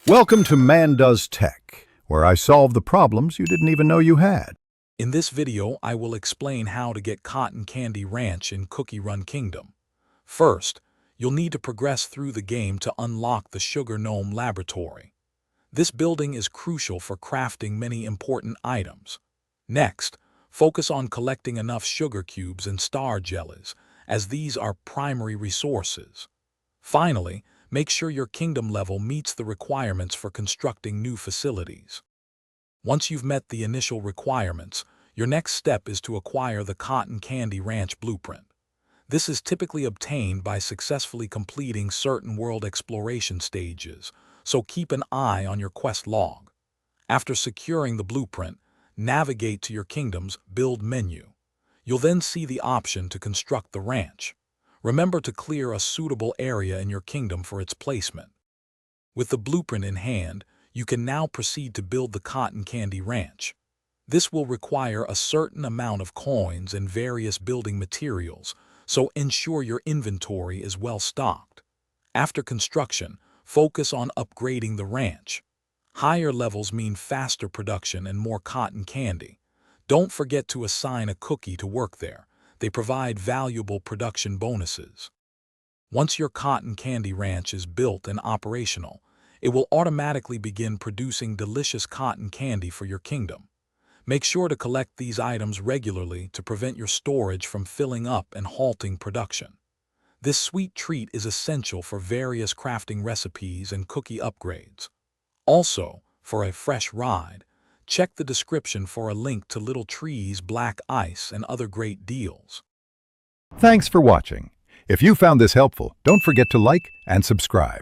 Welcome to Man Does Tech, where I solve the problems you didn't even know you had. In this video, I will explain how to get Cotton Candy Ranch in Cookie Run Kingdom. First, you'll need to progress through the game to unlock the Sugar Gnome Laboratory. This building is crucial for crafting many important items. Next, focus on collecting enough sugar cubes and star jellies, as these are primary resources. Finally, make sure your kingdom level meets the requirements for constructing new facilities. Once you've met the initial requirements, your next step is to acquire the Cotton Candy Ranch blueprint. This is typically obtained by successfully completing certain world exploration stages, so keep an eye on your quest log. After securing the blueprint, navigate to your kingdom's Build menu. You'll then see the option to construct the ranch. Remember to clear a suitable area in your kingdom for its placement. With the blueprint in hand, you can now proceed to build the Cotton Candy Ranch. This will require a certain amount of coins and various building materials, so ensure your inventory is well stocked. After construction, focus on upgrading the ranch. Higher levels mean faster production and more cotton candy. Don't forget to assign a cookie to work there. They provide valuable production bonuses. Once your Cotton Candy Ranch is built and operational, it will automatically begin producing delicious cotton candy for your kingdom. Make sure to collect these items regularly to prevent your storage from filling up and halting production. This sweet treat is essential for various crafting recipes and cookie upgrades. Also, for a fresh ride, check the description for a link to Little Tree's Black Ice and other great deals. Thanks for watching. If you found this helpful, don't forget to like and subscribe.